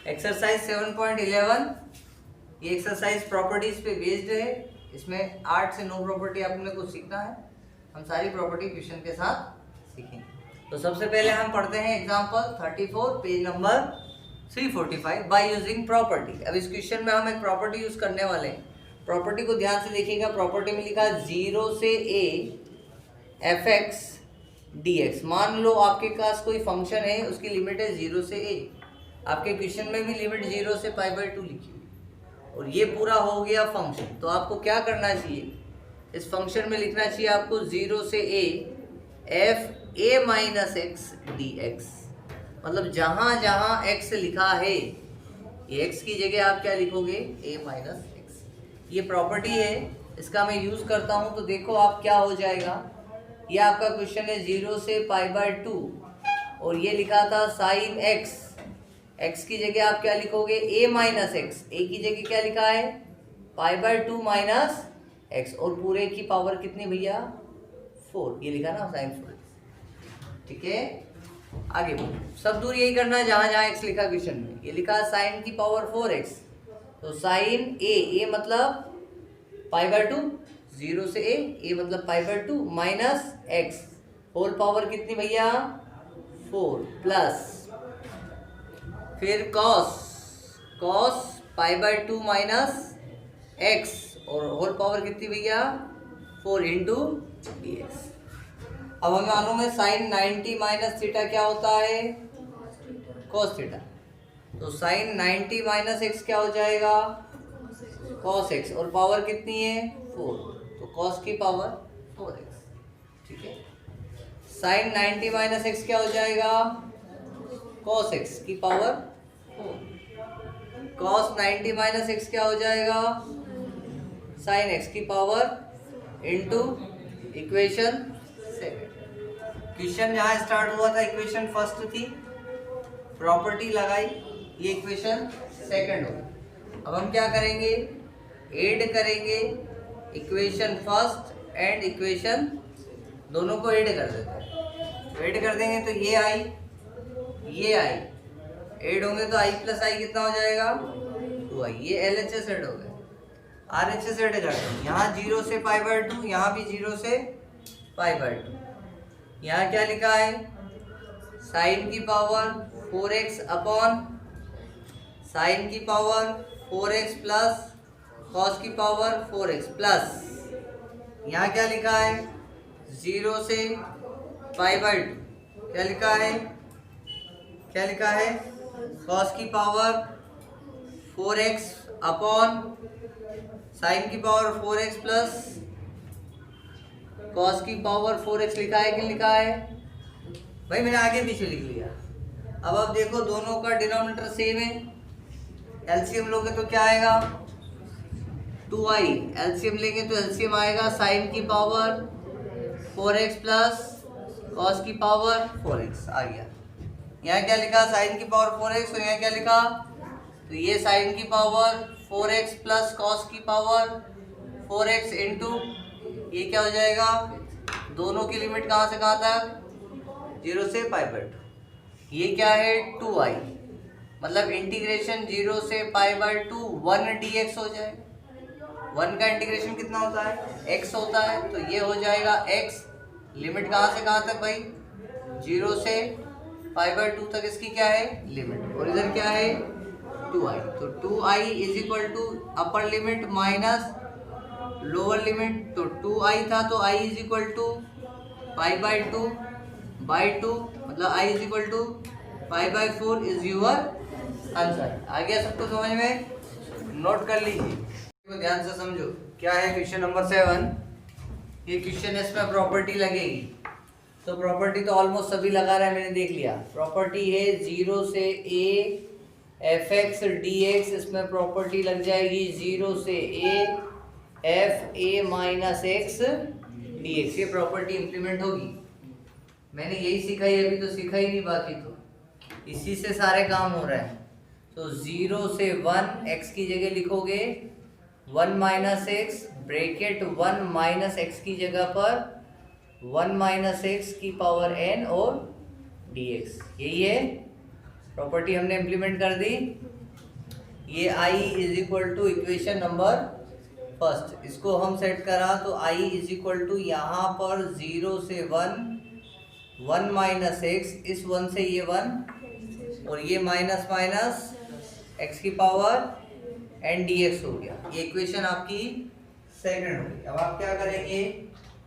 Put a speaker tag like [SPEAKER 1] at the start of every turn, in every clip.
[SPEAKER 1] Exercise 7.11 ये exercise properties पे based है। इसमें 8 से 9 प्रॉपर्टी आपने को सीखना है। हम सारी प्रॉपर्टी क्वेश्चन के साथ सीखेंगे। तो सबसे पहले हम पढ़ते हैं example 34 page number 345 by using property. अब इस क्वेश्चन में हम एक प्रॉपर्टी यूज करने वाले हैं। प्रॉपर्टी को ध्यान से देखिएगा। प्रॉपर्टी में लिखा 0 से a fx dx। मान लो आपके पास कोई फंक्शन है, उसकी लिमिट है 0 से a। आपके क्वेश्चन में भी लिमिट 0 से π/2 लिखी हुई और ये पूरा हो गया फंक्शन। तो आपको क्या करना चाहिए, इस फंक्शन में लिखना चाहिए आपको 0 से a f a minus x dx। मतलब जहां जहां x लिखा है, ये x की जगह आप क्या लिखोगे, a माइनस x। ये प्रॉपर्टी है, इसका मैं यूज करता हूं। तो देखो आप क्या हो जाएगा। ये आपका क्वेश्चन है 0 से π/2 और ये लिखा था साइन x। x की जगह आप क्या लिखोगे, a माइनस x। a की जगह क्या लिखा है, π/2 माइनस x और पूरे की पावर कितनी भैया, 4। ये लिखा ना साइन 4। ठीक है, आगे सब दूर यही करना है जहां जहां x लिखा क्वेश्चन में। ये लिखा साइन की पावर 4x। तो साइन a मतलब π/2, 0 से a मतलब π/2 माइनस x होल पावर कितनी भैया, 4 प्लस फिर cos π/2 माइनस x और होल पावर कितनी भैया, 4 इंटू dx। अब हमें मालूम है साइन 90 माइनस थीटा क्या होता है, cos थीटा। तो साइन 90 माइनस x क्या हो जाएगा, cos x और पावर कितनी है, 4। तो cos की पावर 4x। ठीक है, साइन 90 माइनस x क्या हो जाएगा, cos x की पावर 4। cos 90 माइनस x क्या हो जाएगा, साइन x की power into equation second. Question जहां स्टार्ट हुआ था इक्वेशन फर्स्ट थी, प्रॉपर्टी लगाई, ये इक्वेशन सेकंड होगी। अब हम क्या करेंगे, ऐड करेंगे इक्वेशन फर्स्ट एंड इक्वेशन, दोनों को ऐड कर देते हैं। तो ऐड कर देंगे तो ये आई, ये आई ऐड होंगे तो i प्लस आई कितना हो जाएगा, 2i। ये LHS ऐड हो गए, RHS ऐड कर दें। यहाँ 0 से π/2, यहाँ भी 0 से π/2। यहाँ क्या लिखा है, साइन की पावर 4x अपॉन साइन की पावर 4x प्लस कॉस की पावर 4x प्लस यहाँ क्या लिखा है, 0 से π/2 क्या लिखा है, क्या लिखा है, कॉस की पावर 4x अपॉन साइन की पावर 4x प्लस कॉस की पावर 4x लिखा है कि लिखा है भाई, मैंने आगे पीछे लिख लिया। अब आप देखो दोनों का डिनोमिनेटर सेम है, एलसीएम लोगे तो क्या आएगा, 2i। एलसीएम लेंगे तो एलसीएम आएगा साइन की पावर 4x प्लस कॉस की पावर 4x आ गया। यहाँ क्या लिखा, साइन की पावर 4x और यहाँ क्या लिखा, तो ये साइन की पावर 4x प्लस कॉस की पावर 4x इंटू ये क्या हो जाएगा, दोनों की लिमिट कहाँ से कहाँ तक, 0 से π/2। ये क्या है, 2i मतलब इंटीग्रेशन 0 से π/2 1 dx हो जाएगा। 1 का इंटीग्रेशन कितना होता है, x होता है। तो ये हो जाएगा x, लिमिट कहाँ से कहाँ तक भाई, 0 से π/2 तक इसकी क्या है लिमिट, और इधर क्या है 2i। तो 2i is equal to upper limit minus lower limit. तो 2i था तो i is equal to π/2 by 2 मतलब i is equal to π/4 is your answer. आ गया सबको समझ में, नोट कर लीजिए, तो ध्यान से समझो क्या है क्वेश्चन नंबर 7। ये क्वेश्चन है, इसमें प्रॉपर्टी लगेगी। तो प्रॉपर्टी तो ऑलमोस्ट सभी लगा रहा है, मैंने देख लिया। प्रॉपर्टी है 0 से a fx dx, इसमें प्रॉपर्टी लग जाएगी 0 से a f a minus x dx। ये प्रॉपर्टी इंप्लीमेंट होगी। मैंने यही सीखा है, अभी तो सीखा ही नहीं, बाकी तो इसी से सारे काम हो रहे हैं। तो 0 से 1 x की जगह लिखोगे 1 minus x bracket 1 minus x की जगह पर 1 माइनस एक्स की पावर n और dx। यही है प्रॉपर्टी, हमने इम्प्लीमेंट कर दी। ये i is equal to equation number first, इसको हम सेट करा तो i इज इक्वल टू यहाँ पर 0 से 1 माइनस एक्स, इस 1 से ये 1 और ये माइनस माइनस x की पावर n dx हो गया। ये इक्वेशन आपकी सेकंड हो गई। अब आप क्या करेंगे,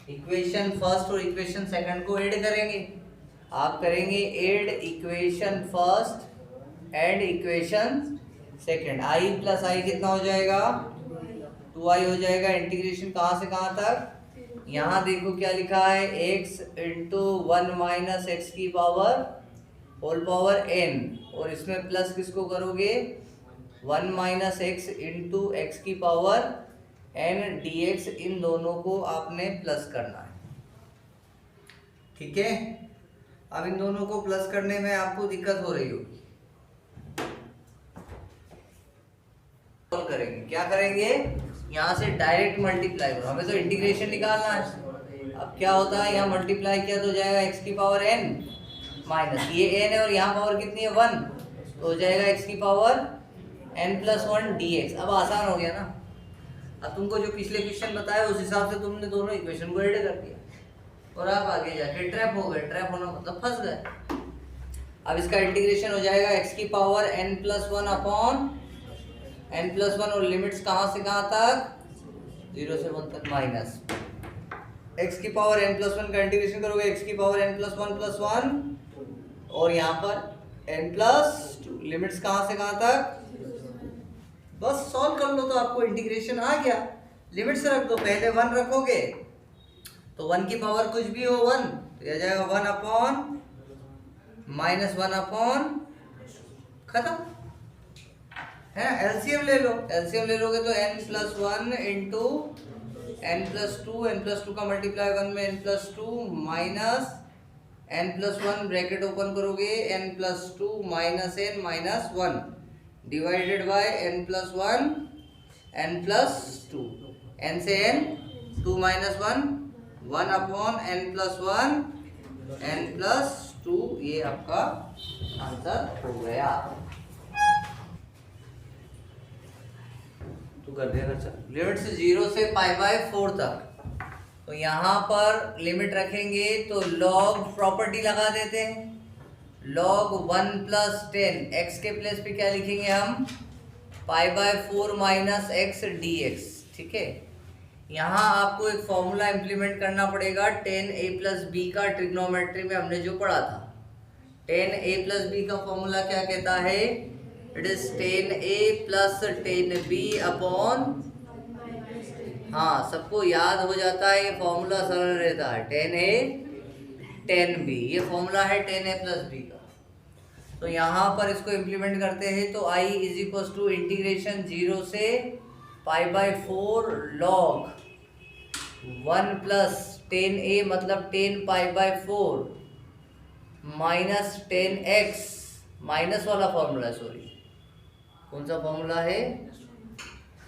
[SPEAKER 1] इक्वेशन फर्स्ट और इक्वेशन सेकंड को ऐड करेंगे। आप करेंगे add equation first and equation second. i plus I कितना हो जाएगा, 2i हो जाएगा। इंटीग्रेशन कहाँ से कहाँ तक, यहाँ देखो क्या लिखा है, x इंटू 1 माइनस एक्स की पावर होल पावर n, और इसमें प्लस किसको करोगे, 1 माइनस एक्स इंटू एक्स की पावर n dx, इन दोनों को आपने प्लस करना है। ठीक है, अब इन दोनों को प्लस करने में आपको दिक्कत हो रही होगी। करेंगे क्या करेंगे, यहाँ से डायरेक्ट मल्टीप्लाई करो, हमें तो इंटीग्रेशन निकालना है। अब क्या होता है, यहाँ मल्टीप्लाई किया तो हो जाएगा x की पावर n माइनस ये n है और यहाँ पावर कितनी है 1, तो हो जाएगा x की पावर n प्लस 1 dx। अब आसान हो गया ना। अब तुमको जो पिछले क्वेश्चन बताया उस हिसाब से तुमने दोनों इक्वेशन को ऐड कर दिया और आप आगे जाके ट्रैप हो गए। ट्रैप होना मतलब फंस गए। अब इसका इंटीग्रेशन हो जाएगा x की power n plus 1 upon n plus 1, और लिमिट्स कहाँ से कहाँ तक, 0 से 1 तक, माइनस x की पावर n प्लस 1 का इंटीग्रेशन करोगे x की पावर n प्लस 1 प्लस 1, और यहाँ पर n प्लस 2, लिमिट्स कहाँ से कहाँ तक, बस सॉल्व कर लो तो आपको इंटीग्रेशन आ गया। लिमिट से रख दो, पहले 1 रखोगे तो 1 की पावर कुछ भी हो 1, तो यह जाएगा 1 अपॉन माइनस 1 अपॉन, खत्म है। एलसीएम ले लो, एलसीएम ले लोगे तो n plus 1 into n plus 2, n plus 2 का मल्टीप्लाई 1 में n plus 2 minus n plus 1, bracket open करोगे n plus 2 minus n minus 1 divided by n plus 1 n plus 2, n से n 2 minus 1 1 upon n plus 1 n plus 2, ये आपका answer हो गया। तो कर दिया खर्चा। लिमिट से 0 से π/4 तक, तो यहाँ पर लिमिट रखेंगे तो लॉग प्रॉपर्टी लगा देते हैं। लॉग 1 प्लस 10, x के प्लेस पे क्या लिखेंगे हम, π/4 माइनस एक्स dx। ठीक है, यहाँ आपको एक फॉर्मूला इम्प्लीमेंट करना पड़ेगा tan a प्लस b का, ट्रिग्नोमेट्री में हमने जो पढ़ा था। tan a प्लस b का फॉर्मूला क्या कहता है, it is tan a plus tan b upon, हाँ सबको याद हो जाता है, ये फॉर्मूला सरल रहता है, tan a tan b, ये फॉर्मूला है tan a प्लस b का। तो यहाँ पर इसको इम्प्लीमेंट करते हैं तो i is equal to integration 0 से π/4 log 1 प्लस tan a मतलब tan π/4 minus tan x, minus वाला फॉर्मूला है, सॉरी कौन सा फॉर्मूला है,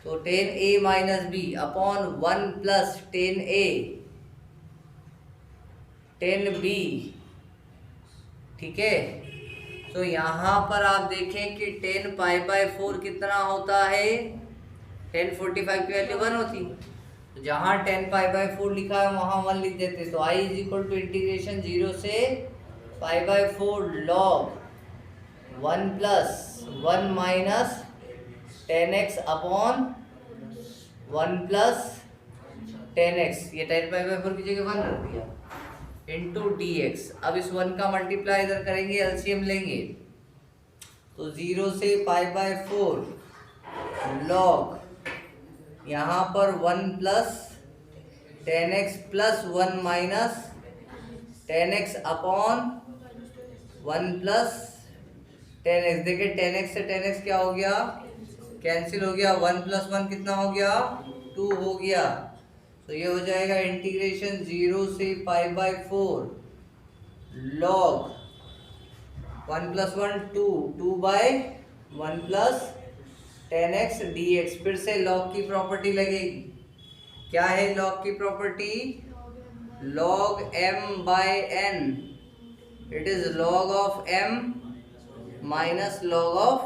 [SPEAKER 1] तो tan a minus b upon 1 plus tan a tan b। ठीक है, तो यहाँ पर आप देखें कि tan π/4 कितना होता है, tan 45 की वैल्यू 1 होती, तो जहाँ tan π/4 लिखा है वहाँ 1 लिख देते। तो i is equal to integration 0 से π/4 log 1 plus 1 minus tan x upon 1 plus tan x, ये tan π/4 की जगह 1 रख दिया, इंटू dx। अब इस 1 का मल्टीप्लाई इधर करेंगे, एलसीएम लेंगे तो 0 से π/4 log यहाँ पर 1 plus tan x plus 1 minus tan x upon 1 plus tan x। देखिए tan x से tan x क्या हो गया, कैंसिल हो गया, 1 प्लस 1 कितना हो गया, 2 हो गया। तो ये हो जाएगा इंटीग्रेशन 0 से π/4 log 1 plus 1 2 by 1 plus tan x dx। फिर से log की प्रॉपर्टी लगेगी, क्या है log की property, log m by n, it is log of m minus log of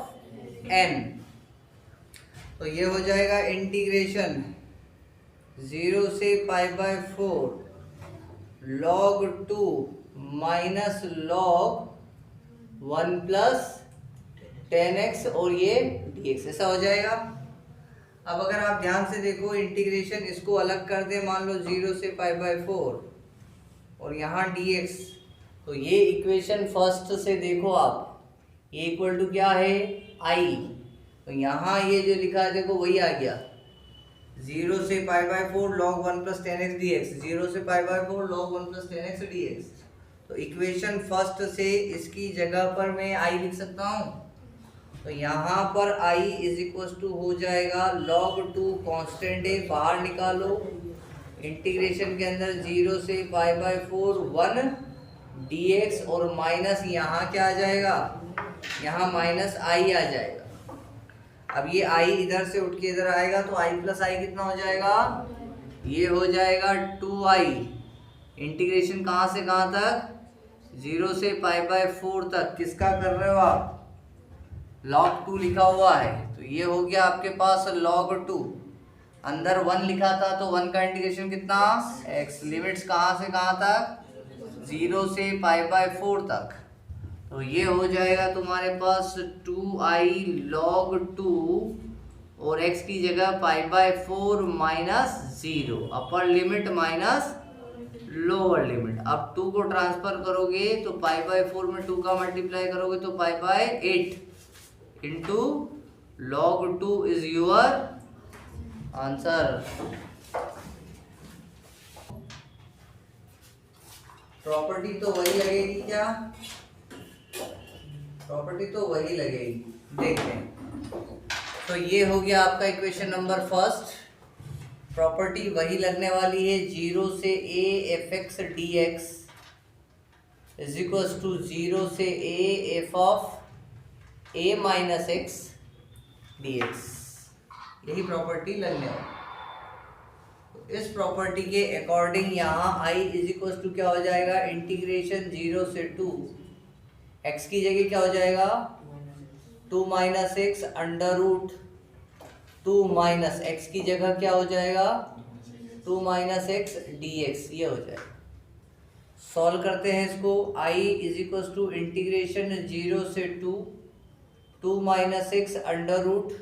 [SPEAKER 1] n। तो ये हो जाएगा इंटीग्रेशन 0 से π/4 log 2 minus log 1 plus 10x और ये dx, ऐसा हो जाएगा। अब अगर आप ध्यान से देखो इंटीग्रेशन इसको अलग कर दे, मान लो 0 से π/4 और यहाँ dx, तो ये इक्वेशन फर्स्ट से देखो आप, ये इक्वल टू क्या है i, तो यहाँ ये जो लिखा है देखो वही आ गया 0 से π/4 log 1 प्लस 10x dx, 0 से π/4 log 1 प्लस 10x dx। तो इक्वेशन फर्स्ट से इसकी जगह पर मैं i लिख सकता हूँ, तो यहाँ पर i इज इक्वल टू हो जाएगा log 2 कांस्टेंट है, बाहर निकालो, इंटीग्रेशन के अंदर 0 से π/4 1 dx और माइनस यहाँ क्या आ जाएगा, यहाँ माइनस i आ जाएगा। अब ये i इधर से उठ के इधर आएगा तो i प्लस i कितना हो जाएगा, ये हो जाएगा 2i। इंटीग्रेशन कहाँ से कहाँ तक, 0 से π/4 तक, किसका कर रहे हो आप, log 2 लिखा हुआ है, तो ये हो गया आपके पास log 2, अंदर 1 लिखा था तो 1 का इंटीग्रेशन कितना x, लिमिट्स कहाँ से कहाँ तक, 0 से π/4 तक, तो ये हो जाएगा तुम्हारे पास 2i log 2 और x की जगह π/4 minus 0, upper limit minus lower limit. अब 2 को ट्रांसफर करोगे तो π/4 में 2 का मल्टीप्लाई करोगे तो π/8 into log 2 is your answer. Property तो वही लगेगी क्या, प्रॉपर्टी तो वही लगेगी, देखते हैं। तो ये हो गया आपका इक्वेशन नंबर फर्स्ट, प्रॉपर्टी वही लगने वाली है, 0 से a fx dx is equals to 0 से a f of a minus x dx, यही प्रॉपर्टी लगने वाली। तो इस प्रॉपर्टी के अकॉर्डिंग यहाँ i इज इक्वल्स टू क्या हो जाएगा, इंटीग्रेशन 0 से 2, x की जगह क्या हो जाएगा 2 minus x under root 2 minus x की जगह क्या हो जाएगा 2 माइनस एक्स dx, ये हो जाएगा। सॉल्व करते हैं इसको, i is equal to integration 0 से 2 माइनस एक्स अंडर रूट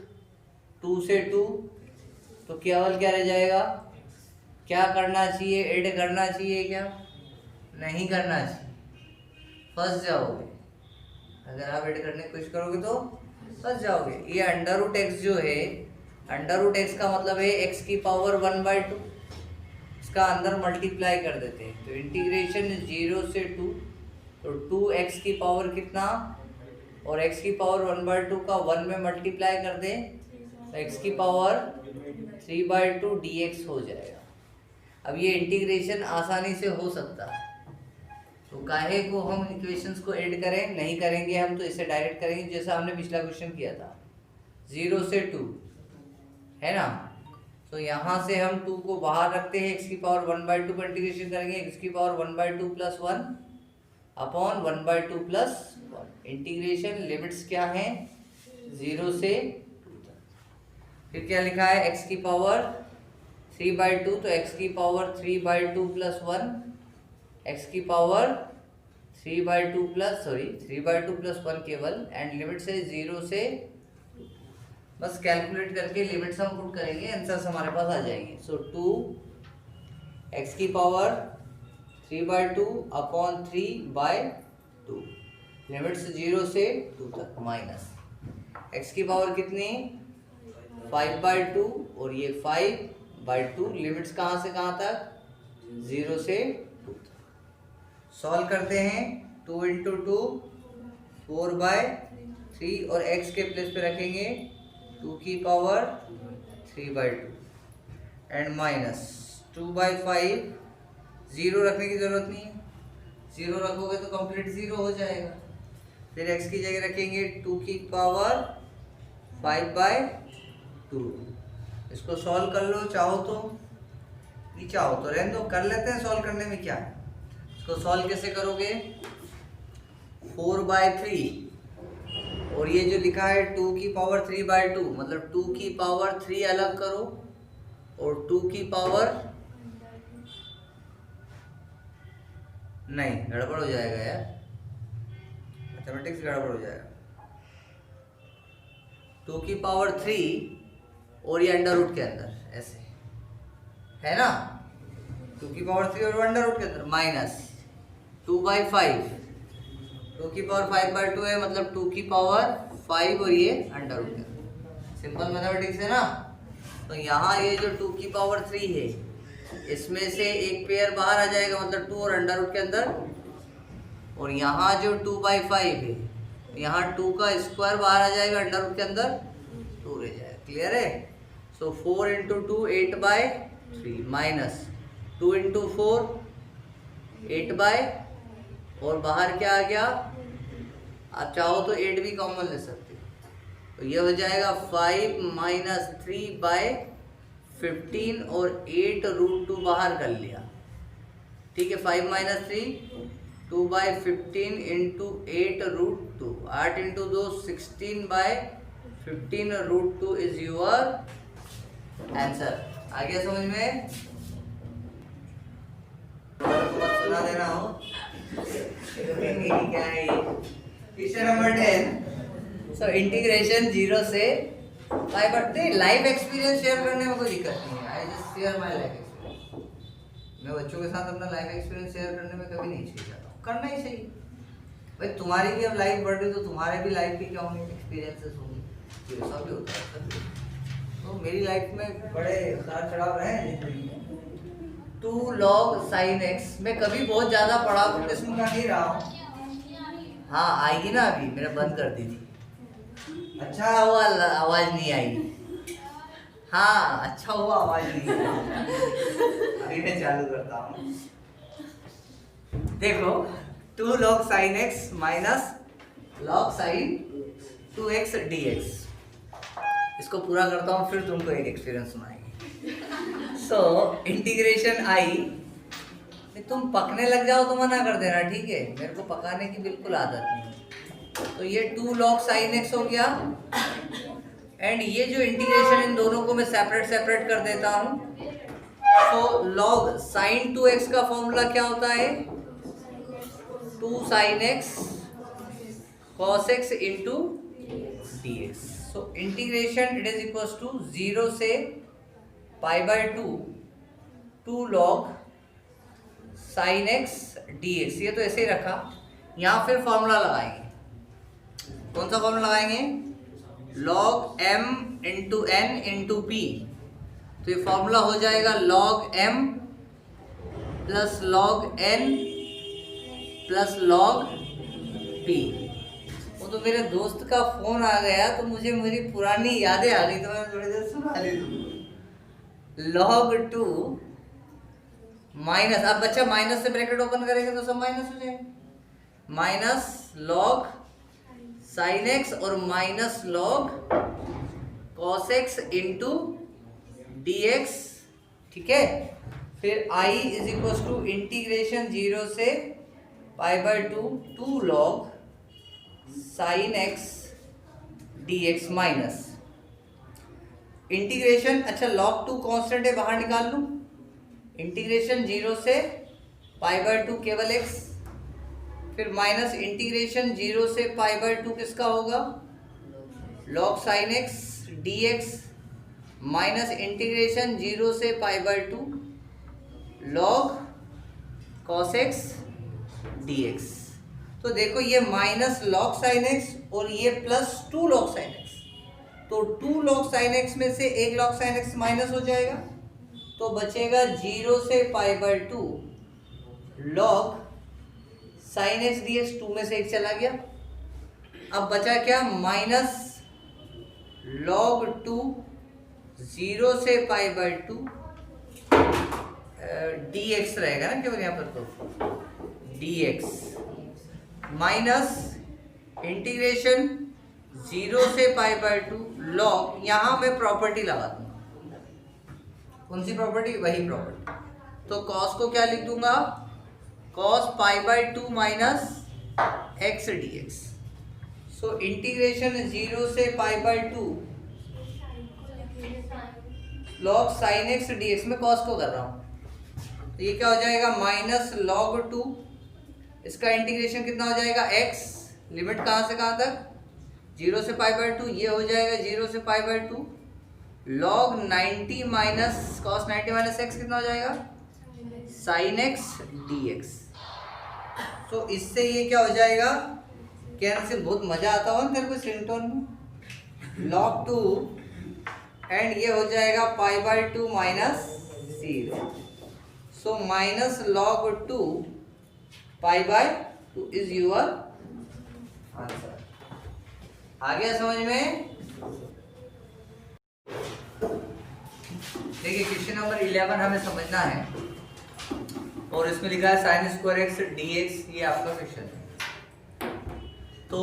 [SPEAKER 1] 2 से 2, तो केवल क्या रह जाएगा, क्या करना चाहिए, ऐड करना चाहिए क्या, नहीं करना चाहिए, फंस जाओगे। अगर आप ऐड करने की कोशिश करोगे तो फंस जाओगे। ये अंडर रूट एक्स जो है, अंडर रूट एक्स का मतलब है एक्स की पावर 1/2, इसका अंदर मल्टीप्लाई कर देते हैं, तो इंटीग्रेशन 0 से 2, तो 2x की पावर कितना और x की पावर 1/2 का 1 में मल्टीप्लाई कर दें तो x की पावर 3/2 dx हो जाएगा। अब ये इंटीग्रेशन आसानी से हो सकता है, तो काहे को हम इक्वेशंस को ऐड करें, नहीं करेंगे हम, तो इसे डायरेक्ट करेंगे जैसा हमने पिछला क्वेश्चन किया था 0 से 2, है ना। तो यहाँ से हम 2 को बाहर रखते हैं, x की पावर 1/2 का इंटीग्रेशन करेंगे, x की power 1/2 plus 1 upon 1/2 plus 1। Integration limits क्या हैं 0 से 2 तक। फिर क्या लिखा है, x की पावर 3/2, तो x की पावर 3/2 प्लस 1, x की पावर 3/2 प्लस 1 केवल, एंड लिमिट्स है 0 से 2। बस कैलकुलेट करके लिमिट्स हम पुट करेंगे, आंसर्स हमारे पास आ जाएंगे। सो 2 x की पावर 3/2 अपॉन 3/2, लिमिट्स 0 से 2 तक, माइनस x की पावर कितनी 5/2 और ये 5/2, लिमिट्स कहाँ से कहाँ तक 0 से 2 तक। सॉल्व करते हैं, 2 इंटू 2 4/3 और x के प्लेस पे रखेंगे 2 की पावर 3/2 एंड माइनस 2/5, 0 रखने की ज़रूरत नहीं है, 0 रखोगे तो कंप्लीट 0 हो जाएगा। फिर x की जगह रखेंगे 2 की पावर 5/2। इसको सॉल्व कर लो, चाहो तो, नहीं चाहो तो रहने दो, कर लेते हैं, सॉल्व करने में क्या है। इसको सॉल्व कैसे करोगे, 4/3 और ये जो लिखा है 2 की पावर 3/2, मतलब 2 की पावर 3 अलग करो और 2 की पावर, नहीं गड़बड़ हो जाएगा यार, मैथमेटिक्स गड़बड़ हो जाएगा। 2 की पावर 3 और ये अंडर रूट के अंदर ऐसे है ना, 2 की पावर 3 और अंडर रूट के अंदर माइनस 2/5, 2 की पावर 5/2 है, मतलब 2 की पावर 5 और ये अंडर रूट के अंदर। सिंपल मैथमेटिक्स है ना। तो यहाँ ये जो 2 की पावर 3 है, इसमें से एक पेयर बाहर आ जाएगा, मतलब 2 और अंडर रूट के अंदर, और यहाँ जो 2/5 है, यहाँ 2 का स्क्वायर बाहर आ जाएगा, अंडर रूट के अंदर 2 रह जाएगा। क्लियर है। सो 4 × 2 8/3 माइनस 2 × 4 8/, और बाहर क्या आ गया, आप चाहो तो 8 भी कॉमन ले सकते हो, तो ये हो जाएगा 5 - 3/15 और 8√2 बाहर कर लिया। ठीक है, 5 - 3 2/15 × 8√2, 8 × 2 16/15√2 इज योर आंसर। आ गया समझ में? सुना देना हो क्या है ये। Question number 10। सो इंटीग्रेशन 0 से पाई बट लाइफ एक्सपीरियंस शेयर करने में कोई दिक्कत नहीं है। I just share my life experience. मैं बच्चों के साथ अपना लाइफ एक्सपीरियंस शेयर करने में कभी नहीं हिचकिचाता हूँ, करना ही चाहिए भाई। तुम्हारी भी अब लाइफ बढ़ रही तो तुम्हारे भी लाइफ की क्या होंगे, एक्सपीरियंसेस होंगे, ये सब भी होता है। तो मेरी लाइफ में बड़े उतार चढ़ाव रहे हैं जिंदगी में। 2 log sin x मैं कभी बहुत ज्यादा पढ़ा तो किस्म का नहीं रहा हूँ। हाँ आएगी ना, अभी मैंने बंद कर दी थी। अच्छा हुआ आवाज नहीं आई। हाँ अच्छा हुआ आवाज नहीं आई। अभी मैं चालू करता हूँ। देखो 2 log sin x minus log sin 2x dx, इसको पूरा करता हूँ फिर तुमको एक एक्सपीरियंस सुनाएंगे। सो इंटीग्रेशन आई, तुम पकने लग जाओ तो मना कर देना, ठीक है? मेरे को पकाने की बिल्कुल आदत नहीं। तो ये 2 log sin x हो गया, एंड ये जो इंटीग्रेशन इन दोनों को मैं सेपरेट कर देता हूँ। तो log sin 2x का फॉर्मूला क्या होता है? 2 sin x cos x into dx। So integration it is equals to 0 से π/2 2 log sin x dx। ये तो ऐसे ही रखा। यहाँ फिर फॉर्मूला लगाएंगे। कौन सा फॉर्मूला लगाएंगे? log m × n × p। तो ये फॉर्मूला हो जाएगा log m plus log n plus log p। वो तो मेरे दोस्त का फोन आ गया तो मुझे मेरी पुरानी यादें आ गई, तो मैं थोड़ी देर सुना ली। log 2 माइनस, अब बच्चा माइनस से ब्रैकेट ओपन करेंगे तो सब माइनस हो जाएगा, माइनस log sin x और minus log cos x into dx। ठीक है, फिर i is equal to integration 0 से π/2 2 log sin x dx minus integration, अच्छा log 2 कांस्टेंट है, बाहर निकाल लूं। इंटीग्रेशन 0 से π/2 केवल x, फिर माइनस इंटीग्रेशन 0 से π/2 किसका होगा? log sin x dx minus integration 0 से π/2 log cos x dx। तो देखो ये माइनस log sin x और ये प्लस 2 log sin x, तो 2 log sin x में से 1 log sin x माइनस हो जाएगा, तो बचेगा 0 से π/2 log sin x dx। 2 में से 1 चला गया। अब बचा क्या? माइनस log 2 0 से π/2 dx रहेगा ना केवल यहाँ पर, तो dx माइनस इंटीग्रेशन 0 से π/2 log, यहाँ मैं प्रॉपर्टी लगा दूंगा। कौन सी प्रॉपर्टी? वही प्रॉपर्टी। तो cos को क्या लिख दूंगा? cos π/2 minus x dx। So integration 0 से π/2 log sin x dx में cos को कर रहा हूँ, तो ये क्या हो जाएगा माइनस log 2, इसका इंटीग्रेशन कितना हो जाएगा x, लिमिट कहाँ से कहाँ तक 0 से π/2, ये हो जाएगा 0 से π/2 log 90 minus cos 90 minus x कितना हो जाएगा sin x dx। तो इससे ये क्या हो जाएगा कैंसिल, बहुत मजा आता हो तेरे को सिंटोन में, log 2 एंड ये हो जाएगा π/2 minus 0, so minus log 2 π/2 is your answer. आ गया समझ में? देखिए क्वेश्चन नंबर 11 हमें समझना है और इसमें लिखा है साइन स्क्वायर एक्स dx, ये आपका क्वेश्चन है। तो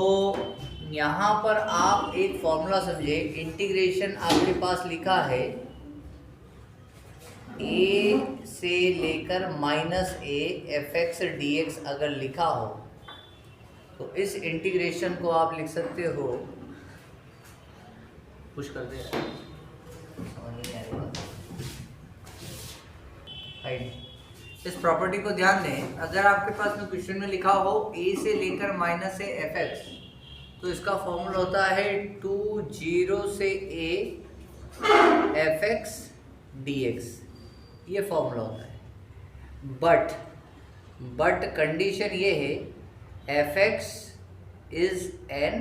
[SPEAKER 1] यहाँ पर आप एक फॉर्मूला समझे, इंटीग्रेशन आपके पास लिखा है a से लेकर माइनस a fx dx अगर लिखा हो तो इस इंटीग्रेशन को आप लिख सकते हो, पुश कर दे समझ नहीं आएगा। इस प्रॉपर्टी को ध्यान दें, अगर आपके पास में क्वेश्चन में लिखा हो a से लेकर माइनस a fx, तो इसका फॉर्मूला होता है 2 0 से a fx dx, ये फॉर्मूला होता है। बट कंडीशन ये है fx is an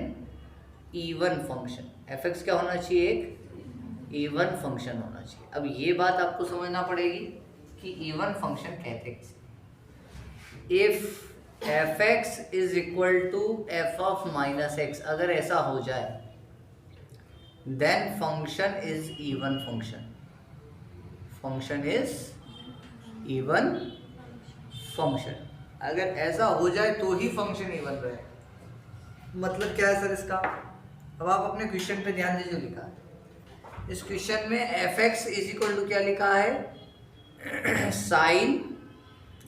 [SPEAKER 1] even function, fx क्या होना चाहिए, एक इवन फंक्शन होना चाहिए। अब ये बात आपको समझना पड़ेगी कि इवन फंक्शन कहते हैं। If fx is equal to f of minus x, अगर ऐसा हो जाए then function is even function, function is even function. अगर ऐसा हो जाए तो ही फंक्शन इवन रहे। मतलब क्या है सर इसका? अब आप अपने क्वेश्चन पे ध्यान दीजिए, लिखा है इस क्वेश्चन में fx इज इक्वल टू क्या लिखा है साइन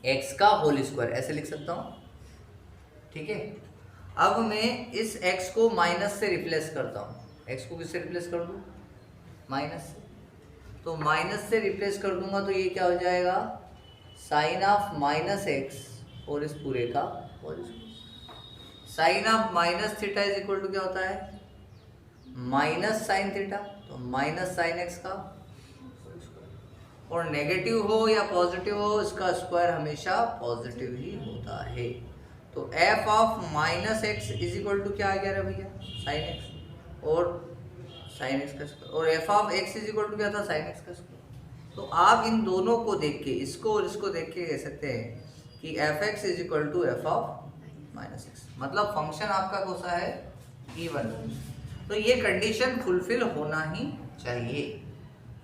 [SPEAKER 1] x का होल स्क्वायर, ऐसे लिख सकता हूँ, ठीक है। अब मैं इस x को माइनस से रिप्लेस करता हूँ, x को किससे रिप्लेस कर दूँ, माइनस से, तो माइनस से रिप्लेस कर दूंगा तो ये क्या हो जाएगा साइन ऑफ माइनस x और इस पूरे का whole square. Sine of minus theta is equal to क्या होता है माइनस साइन थीटा, तो माइनस साइन एक्स का होल स्क्वायर। और नेगेटिव हो या पॉजिटिव हो, इसका स्क्वायर हमेशा पॉजिटिव ही होता है। तो f of minus x is equal to क्या आ गया भैया साइन एक्स और साइन एक्स का स्क्वायर, और f of x is equal to क्या था साइन एक्स का स्क्वायर। तो आप इन दोनों को देख के, इसको और इसको देख के कह सकते हैं कि fx is equal to f of minus x, मतलब फंक्शन आपका कौन सा है इवन। तो ये कंडीशन फुलफिल होना ही चाहिए,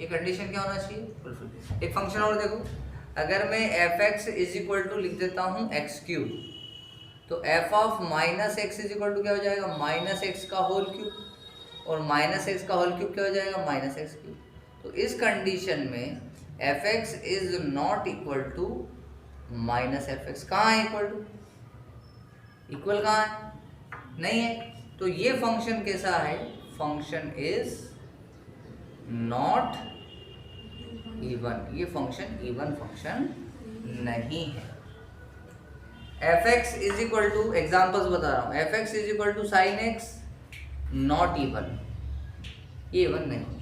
[SPEAKER 1] ये कंडीशन क्या होना चाहिए फुलफिल। एक फंक्शन और देखो, अगर मैं fx इज इक्वल टू लिख देता हूँ एक्स क्यूब, तो f of minus x is equal to क्या हो जाएगा माइनस एक्स का होल क्यूब, और माइनस एक्स का होल क्यूब क्या हो जाएगा माइनस एक्स क्यूब। तो इस कंडीशन में fx is not equal to minus fx, कहाँ है इक्वल टू, इक्वल कहाँ है नहीं है। तो ये फंक्शन कैसा है, फंक्शन इज नॉट इवन, ये फंक्शन इवन फंक्शन नहीं है। fx is equal to, examples बता रहा हूँ, fx is equal to sine x not even, ये इवन नहीं।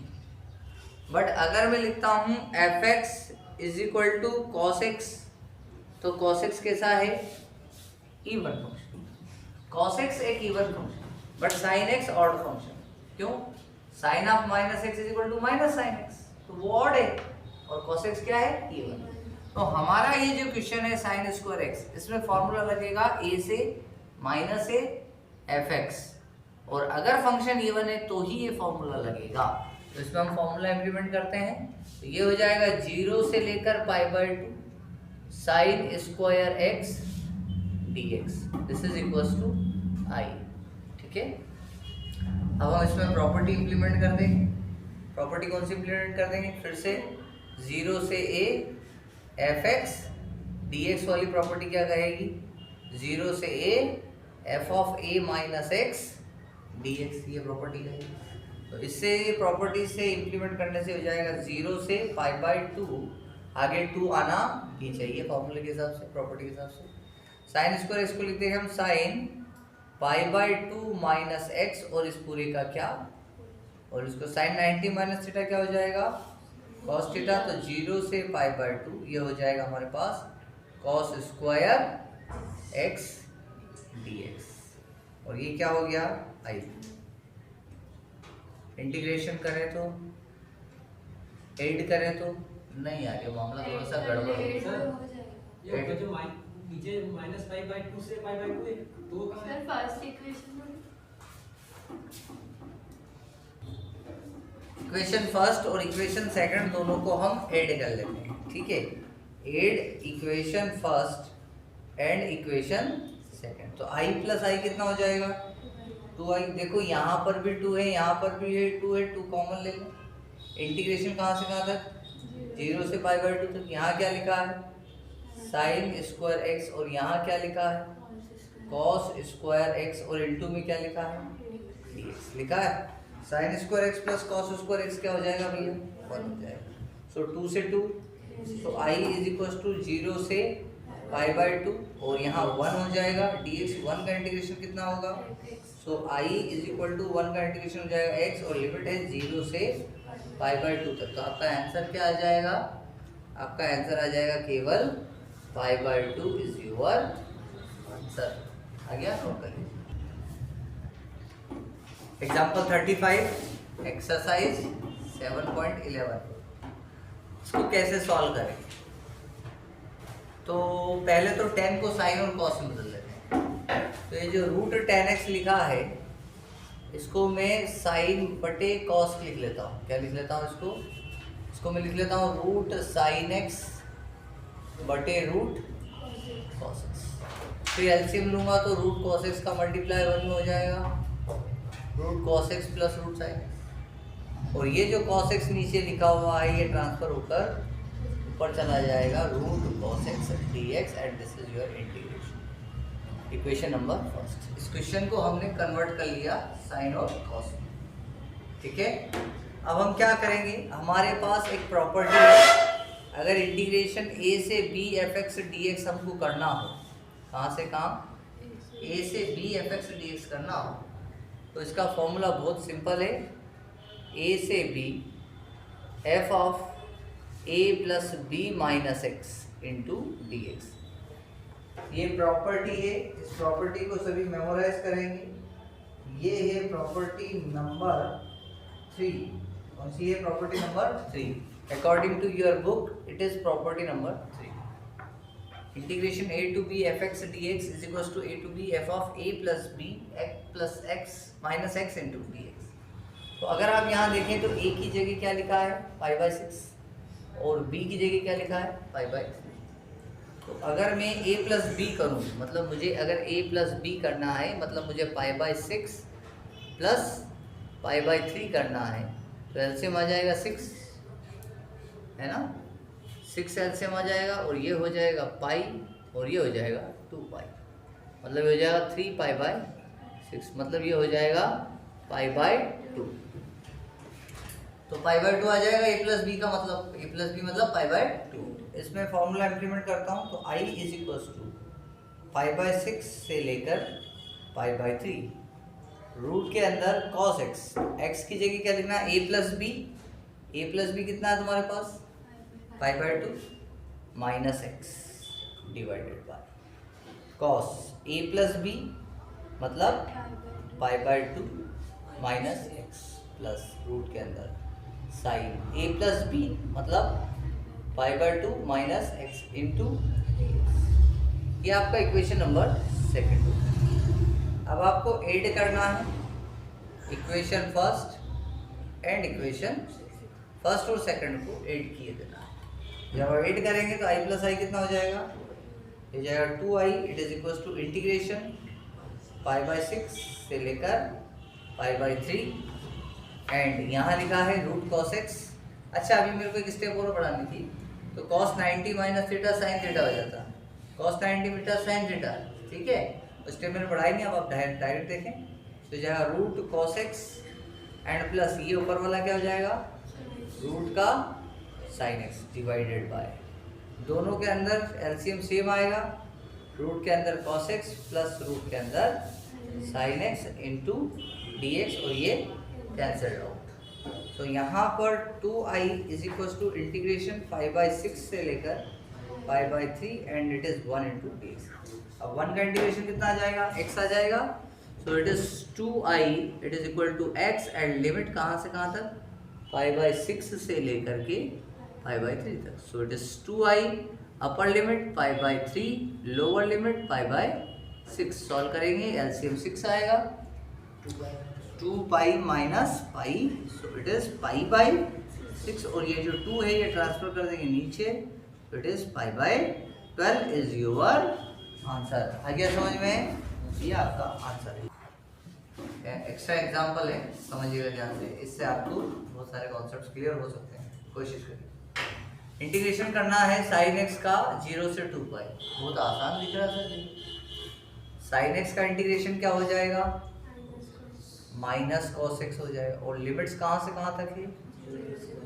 [SPEAKER 1] बट अगर मैं लिखता हूँ fx is equal to cos x, तो कॉस एक्स कैसा है इवन फंक्शन, कॉस एक्स एक even function, but sine x odd function. क्यों, sine of minus x is equal to minus sine x, तो वो ऑड है, और कॉस एक्स क्या है इवन। तो हमारा ये जो क्वेश्चन है साइन स्क्वायर एक्स, इसमें फॉर्मूला लगेगा a से माइनस ए एफ एक्स, और अगर फंक्शन इवन है तो ही ये फॉर्मूला लगेगा। तो इसमें हम फॉर्मूला इम्प्लीमेंट करते हैं, तो ये हो जाएगा 0 से लेकर π/2 sine square x dx, this is equals to i, ठीक है। अब हम इसमें प्रॉपर्टी इंप्लीमेंट कर देंगे। प्रॉपर्टी कौन सी इंप्लीमेंट कर देंगे, फिर से 0 से a fx dx वाली प्रॉपर्टी क्या कहेगी, 0 से a f of a minus x dx, ये प्रॉपर्टी है। तो इससे प्रॉपर्टी से इम्प्लीमेंट करने से हो जाएगा 0 से π/2, आगे 2 आना ही चाहिए फॉर्मूले के हिसाब से, प्रॉपर्टी के हिसाब से। साइन स्क्वायर इसको लिखते हैं हम साइन π/2 माइनस एक्स, और इस पूरे का क्या, और इसको साइन 90 माइनस थीटा क्या हो जाएगा, कॉस थीटा। तो 0 से π/2 ये हो जाएगा हमारे पास कॉस स्क्वायर एक्स dx, और ये क्या हो गया आई। इंटीग्रेशन करें तो, ऐड करें तो नहीं आ गया, मामला थोड़ा सा गड़बड़ हो गया।
[SPEAKER 2] ये जो नीचे माइनस π/2 से π/2 है तो
[SPEAKER 3] sir first equation
[SPEAKER 1] equation first और इक्वेशन सेकंड दोनों को हम ऐड कर लेते हैं, ठीक है। Add equation first and equation second, तो i प्लस आई कितना हो जाएगा 2i। देखो यहाँ पर भी 2 है, यहाँ पर भी 2 है, 2 कॉमन ले लो। इंटीग्रेशन कहाँ से कहाँ तक, 0 से π/2 तक। यहाँ क्या लिखा है साइन स्क्वायर एक्स, और यहाँ क्या लिखा है कॉस स्क्वायर एक्स, और इनटू में क्या लिखा है dx लिखा है। Sign square x plus cos square x क्या हो जाएगा भैया 1 हो जाएगा। सो 2 से 2, तो i इज इक्वल टू 0 से π/2, और यहाँ 1 हो जाएगा। dx 1 का इंटीग्रेशन कितना होगा, सो i इज इक्वल टू 1 का इंटीग्रेशन हो जाएगा x, और लिमिट है 0 से π/2 तक। तो आपका आंसर क्या आ जाएगा, आपका आंसर आ जाएगा केवल π/2 इज योर आंसर। आ गया, नोट करिए। एग्जाम्पल 35 एक्सरसाइज 7.11, इसको कैसे सॉल्व करेंगे। तो पहले तो tan को sin और cos में बदल लेते हैं। तो ये जो √10x लिखा है इसको मैं sin बटे cos लिख लेता हूँ। क्या लिख लेता हूँ इसको मैं लिख लेता हूँ √sin x बटे √cos x। फिर एलसीएम लूंगा तो √cos x का मल्टीप्लाई 1 में हो जाएगा, √cos x plus √sin x, और ये जो cos x नीचे लिखा हुआ है ये ट्रांसफर होकर ऊपर चला जाएगा √cos x dx, and this is your integration. Equation number first, इस क्वेश्चन को हमने कन्वर्ट कर लिया साइन और कॉस में, ठीक है। अब हम क्या करेंगे, हमारे पास एक प्रॉपर्टी है, अगर इंटीग्रेशन a से b fx dx हमको करना हो, कहाँ से कहाँ, a से b fx dx करना हो, तो इसका फॉर्मूला बहुत सिंपल है, a से b f of a plus b minus x into D x. ये प्रॉपर्टी है, इस प्रॉपर्टी को सभी मेमोराइज करेंगे। ये है प्रॉपर्टी नंबर 3। कौन सी है property number 3? According to your book it is property number 3। Integration a to b fx dx is equal to a to b f of a plus b plus x minus x into dx। तो अगर आप यहाँ देखें तो a की जगह क्या लिखा है π/6, और b की जगह क्या लिखा है π/3। तो अगर मैं a प्लस बी करूँ, मतलब मुझे अगर a प्लस बी करना है, मतलब मुझे π/6 प्लस π/3 करना है, तो एलसीएम आ जाएगा 6, है ना, 6 एलसीएम आ जाएगा, और ये हो जाएगा पाई, और ये हो जाएगा 2π, मतलब ये हो जाएगा 3π/6, मतलब ये हो जाएगा π/2। तो π/2 आ जाएगा a प्लस बी का मतलब, a प्लस बी मतलब π/2। इसमें फॉर्मूला इंप्लीमेंट करता हूँ, तो i इज इक्वल टू π/6 से लेकर π/3 रूट के अंदर cos x, x की जगह क्या लिखना है a प्लस बी कितना है तुम्हारे पास π/2 minus x divided by cos a plus b मतलब π/2 माइनस एक्स प्लस रूट के अंदर साइन a प्लस बी मतलब π/2 माइनस एक्स इंटू, ये आपका इक्वेशन नंबर सेकंड होगा। अब आपको ऐड करना है equation first and equation first और सेकंड को ऐड किए देना है। जब आप ऐड करेंगे तो i प्लस आई कितना हो जाएगा, ये जाएगा 2i, it is equal to integration π/6 से लेकर π/3, एंड यहाँ लिखा है √cos x। अच्छा, अभी मेरे को एक स्टेप और बढ़ानी थी, तो cos 90 minus theta sine theta हो जाता, cos 90 मीटर साइन थीटा, ठीक है। तो स्टेप मैंने बढ़ाई नहीं, अब आप डायरेक्ट देखें, तो जाएगा root cos x and plus ये ऊपर वाला क्या हो जाएगा, रूट का साइन एक्स डिवाइडेड बाय, दोनों के अंदर एलसीएम सेम आएगा, रूट के अंदर कॉस एक्स प्लस रूट के अंदर sine x into D x, और ये कैंसल आउट। तो यहाँ पर 2i is equal to integration 5/6 से लेकर 5/3 and it is 1 into D x. अब 1 का इंटीग्रेशन कितना आ जाएगा, x आ जाएगा, so it is 2i it is equal to x and limit कहाँ से कहाँ तक, 5/6 से लेकर के 5/3 तक। सो it is 2i upper limit 5/3 lower limit 5/6। Solve करेंगे एलसीएम 6 आएगा, 2 pi minus pi, so it is pi by 6, और ये जो 2 है ये ट्रांसफर कर देंगे नीचे, तो it is pi by 12 is your answer. आ गया समझ में, ये आपका आंसर है। एक्स्ट्रा एग्जांपल है, समझिएगा ध्यान से, इससे आपको बहुत सारे कॉन्सेप्ट्स क्लियर हो सकते हैं। कोशिश करिए। इंटीग्रेशन करना है साइन एक्स का 0 से 2 पाई, बहुत आसान दिख रहा है सर। साइन एक्स का इंटीग्रेशन क्या हो जाएगा, माइनस कॉस एक्स हो जाएगा, और लिमिट्स कहाँ से कहाँ तक है,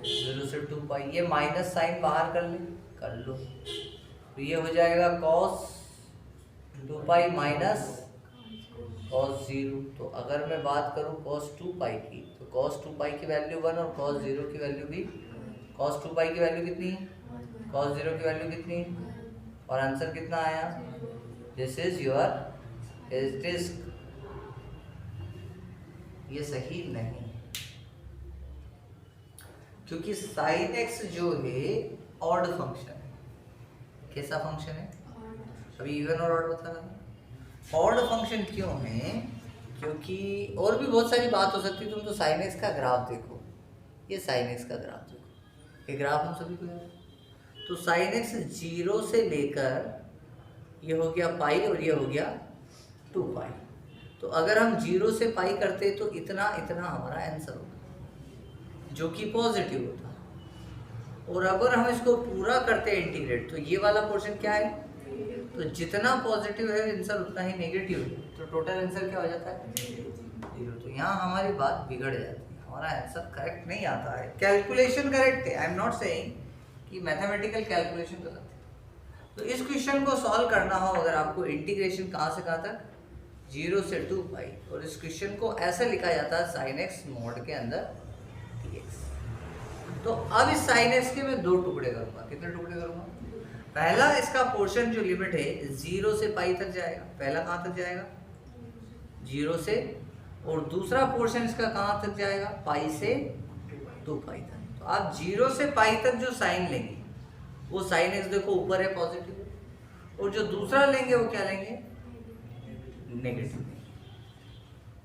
[SPEAKER 1] 0 से 2 पाई। ये माइनस साइन बाहर कर ले, कर लो, तो ये हो जाएगा कॉस 2 पाई माइनस कॉस 0। तो अगर मैं बात करूँ कॉस 2 पाई की, तो कॉस 2 पाई की वैल्यू 1 और कॉस 0 की वैल्यू भी, कॉस 2 पाई की वैल्यू कितनी, कॉस 0 की वैल्यू कितनी, और आंसर कितना आया, दिस इज योर एस्टेरिस्क। ये सही नहीं, क्योंकि साइन एक्स जो है ऑड फंक्शन है। कैसा फंक्शन है, अभी इवन और ऑड बता रहा। ऑड फंक्शन क्यों है, क्योंकि और भी बहुत सारी बात हो सकती है। तुम तो साइन एक्स का ग्राफ देखो, ये साइन एक्स का ग्राफ देखो, ये ग्राफ हम सभी को याद है। तो साइन एक्स 0 से लेकर ये हो गया पाई और ये हो गया 2 पाई। तो अगर हम 0 से पाई करते तो इतना इतना हमारा आंसर होता, जो कि पॉजिटिव होता। और अगर हम इसको पूरा करते हैं इंटीग्रेट, तो ये वाला पोर्शन क्या है, तो जितना पॉजिटिव है आंसर उतना ही नेगेटिव है, तो टोटल आंसर क्या हो जाता है, 0। तो यहाँ हमारी बात बिगड़ जाती है, हमारा आंसर करेक्ट नहीं आता है। कैलकुलेशन करेक्ट है, आई एम नॉट सेइंग कि मैथमेटिकल कैलकुलेशन गलत है। तो इस क्वेश्चन को सॉल्व करना हो, अगर आपको इंटीग्रेशन कहाँ से कहाँ तक, 0 से 2 पाई, और इस क्वेश्चन को ऐसे लिखा जाता है साइन एक्स मोड के अंदर dx। तो अब इस साइन एक्स के मैं 2 टुकड़े करूंगा। कितने टुकड़े करूंगा, पहला इसका पोर्शन जो लिमिट है 0 से पाई तक जाएगा, पहला कहाँ तक जाएगा, 0 से, और दूसरा पोर्शन इसका कहाँ तक जाएगा, पाई से 2 पाई तक। तो आप 0 से पाई तक जो साइन लेंगे, वो साइन एक्स देखो ऊपर है पॉजिटिव, और जो दूसरा लेंगे वो क्या लेंगे, नेगेटिव।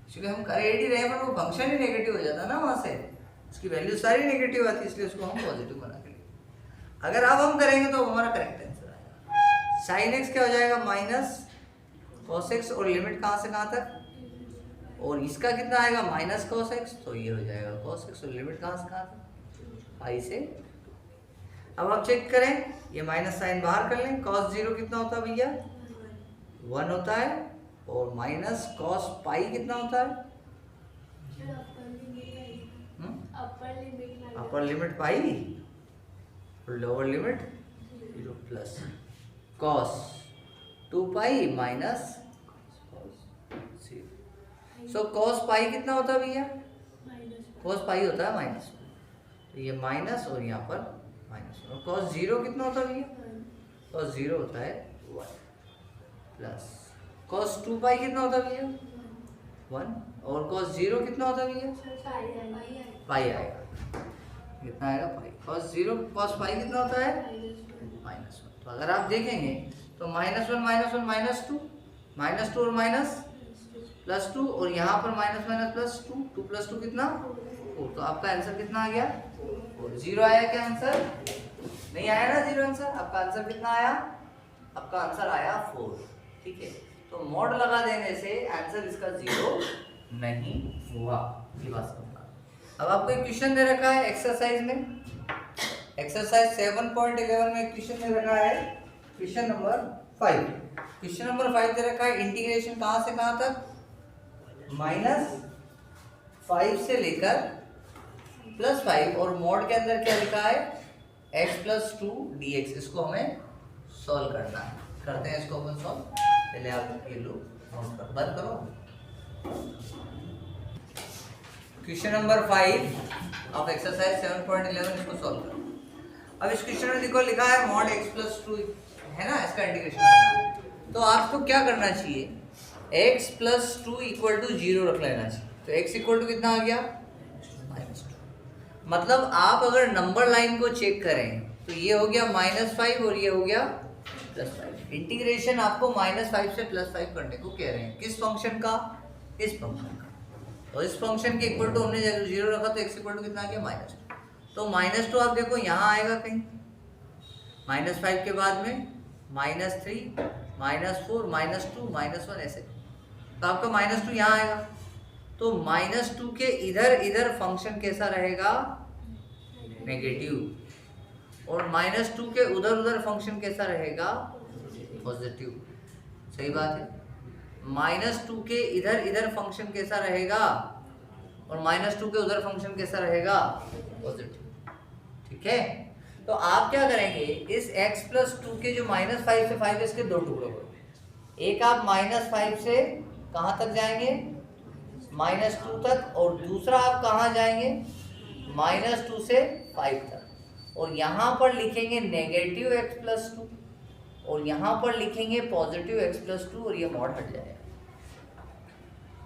[SPEAKER 1] क्योंकि हम कर ही रहे हैं, पर वो फंक्शन ही नेगेटिव हो जाता है ना, वहां से उसकी वैल्यू सारी नेगेटिव आती है, इसलिए उसको हम पॉजिटिव बना के लिए। अगर अब हम करेंगे तो हमारा करेक्ट आंसर आएगा। साइन एक्स क्या हो जाएगा, माइनस कॉस एक्स, और लिमिट कहाँ से कहाँ तक, और इसका कितना आएगा, माइनस कॉस एक्स, तो ये हो जाएगा कॉस एक्स, और लिमिट कहाँ से कहाँ तक, पाई से। अब आप चेक करें, ये माइनस साइन बाहर कर लें, कॉस 0 कितना होता है भैया, 1 होता है, और माइनस कॉस पाई कितना होता है, upper limit pi, lower limit 0 plus cos 2 pi minus cos 0। So cos pi कितना होता है भैया, कॉस पाई होता है माइनस, तो ये माइनस और यहाँ पर माइनस। और कॉस 0 कितना होता है भैया, कॉस 0 होता है 1 प्लस कॉस 2 पाई कितना होता है भैया, 1, और कॉस 0 कितना होता है भैया, पाई आएगा, कितना आएगा, पाई। कॉस 0 कॉस पाई कितना होता है, -1। तो अगर आप देखेंगे तो -1 -1 -2, -2 और माइनस +2, और यहाँ पर --- +2, 2 + 2 कितना 4। तो आपका आंसर कितना आ गया, 0 आया क्या आंसर, नहीं आया ना 0 आंसर। आपका आंसर कितना आया, आपका आंसर आया 4, ठीक है। तो मॉड लगा देने से आंसर इसका 0 नहीं हुआ, ये बात समझना। अब आपको एक क्वेश्चन दे रखा है एक्सरसाइज में, एक्सरसाइज 7.11 में क्वेश्चन दे रखा है, क्वेश्चन नंबर 5। क्वेश्चन नंबर 5 दे रखा है, इंटीग्रेशन कहाँ से कहाँ तक, -5 से लेकर +5 और मॉड के अंदर क्या लिखा है x+2 dx। इसको हमें सॉल्व करना है। करते हैं इसको अपन सॉल्व। पहले आप ये लो नोट कर बंद करो। क्वेश्चन नंबर 5 ऑफ एक्सरसाइज 7.11 इसको सॉल्व करो। अब इस क्वेश्चन में देखो लिखा है मॉड x+2 है ना, इसका इंटीग्रेशन करना है। तो आपको क्या करना चाहिए, x+2 = 0 रख लेना चाहिए। तो x = कितना आ गया -2। मतलब आप अगर नंबर लाइन को चेक करें तो ये हो गया -5 और ये हो गया +5। इंटीग्रेशन आपको -5 से +5 करने को कह रहे हैं। किस फंक्शन का, इस फंक्शन का। तो इस फंक्शन के इक्वल टू हमने 0 रखा तो x = कितना आ गया -2। तो -2 आप देखो यहाँ आएगा कहीं, -5 के बाद में -3 -4 -2 -1 ऐसे। तो आपका -2 यहाँ आएगा। तो -2 के इधर फंक्शन कैसा रहेगा, नेगेटिव। और -2 के उधर फंक्शन कैसा रहेगा, पॉजिटिव। सही बात है। -2 के इधर फंक्शन कैसा रहेगा और -2 के उधर फंक्शन कैसा रहेगा, पॉजिटिव। ठीक है। तो आप क्या करेंगे, इस x+2 के जो -5 से 5 इसके दो टुकड़ों करो। एक आप -5 से कहाँ तक जाएंगे, -2 तक, और दूसरा आप कहाँ जाएंगे, -2 से 5 तक। और यहाँ पर लिखेंगे नेगेटिव x+2 और यहाँ पर लिखेंगे पॉजिटिव x+2 और ये मॉड हट जाएगा।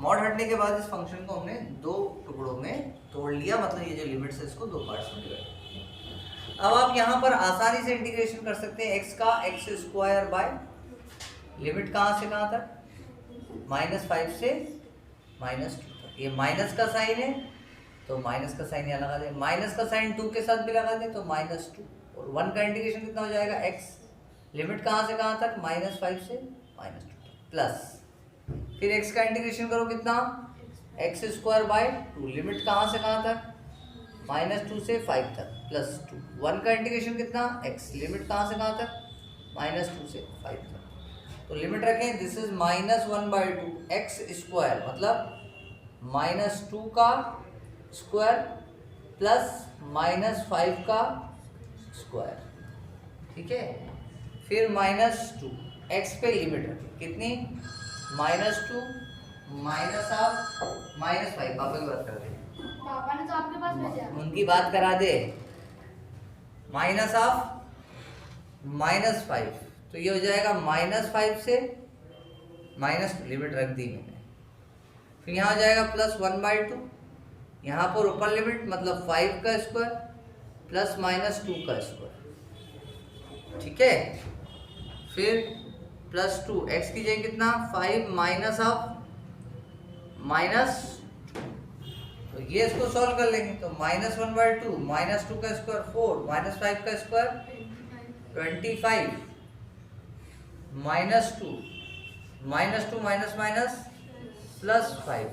[SPEAKER 1] मॉड हटने के बाद इस फंक्शन को हमने दो टुकड़ों में तोड़ लिया। मतलब ये जो लिमिट्स है इसको दो पार्ट्स में डिवाइड। अब आप यहाँ पर आसानी से इंटीग्रेशन कर सकते हैं x का x² बाय लिमिट कहाँ से कहाँ तक, -5 से -2 तक। ये माइनस का साइन है तो माइनस का साइन यहाँ लगा दे, माइनस का साइन 2 के साथ भी लगा दे तो -2। और 1 का इंटीग्रेशन कितना हो जाएगा, x लिमिट कहाँ से कहाँ तक, -5 से -2 प्लस फिर x का इंटीग्रेशन करो कितना, x² बाय 2 लिमिट कहाँ से कहाँ तक, -2 से 5 तक +2। 1 का इंटीग्रेशन कितना, x लिमिट कहाँ से कहाँ तक, -2 से 5 तक। तो लिमिट रखें, दिस इज -1/2 x² मतलब -2 का स्क्वायर प्लस -5 का स्क्वायर। ठीक है। फिर -2 x पे लिमिट रखें कितनी, -2 -5। पापा की बात कर रहे हैं,
[SPEAKER 3] पापा ने तो आपके पास भेजा,
[SPEAKER 1] उनकी बात करा दे। -5 तो ये हो जाएगा -5 से लिमिट रख दी मैंने। फिर यहाँ हो जाएगा +1/2, यहाँ पर ऊपर लिमिट मतलब 5 का स्क्वायर प्लस -2 का स्क्वायर। ठीक है। फिर +2 x की जगह कितना, 5 तो ये इसको सॉल्व कर लेंगे। तो -1/2 -2 का स्क्वायर 4 -5 का स्क्वायर 25 -2 +5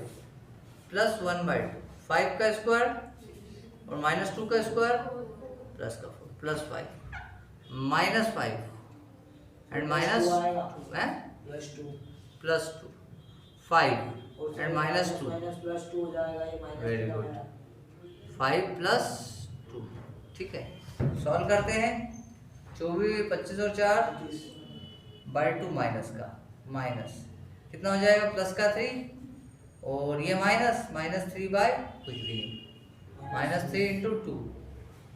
[SPEAKER 1] प्लस 1/2 5 का स्क्वायर और -2 का स्क्वायर प्लस का 4 +5 -5 and minus +2 5 and -2 very good 5 +2। ठीक है। सॉल्व करते हैं। 24 25 और 4 /2 माइनस का माइनस कितना हो जाएगा, प्लस का 3 और ये -3 बाय कुछ भी नहीं, -3 × 2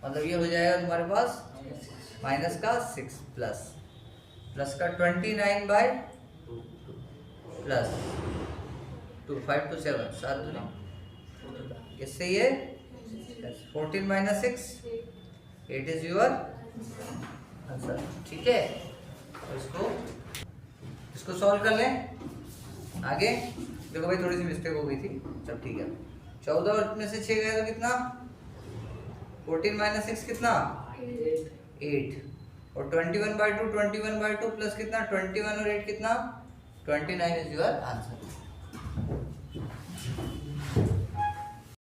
[SPEAKER 1] मतलब ये हो जाएगा तुम्हारे पास माइनस का 6 प्लस का 29/2 प्लस 2 5 to 7 7 2 इससे ये 14 - 6 8 इज योर आंसर। ठीक है। तो इसको सॉल्व कर लें। आगे देखो भाई थोड़ी सी मिस्टेक हो गई थी, सब ठीक है। 14 में से 6 गया तो कितना, 14 - 6 कितना 8 और 21/2 प्लस कितना 21 और 8 कितना 29 इज योर आंसर।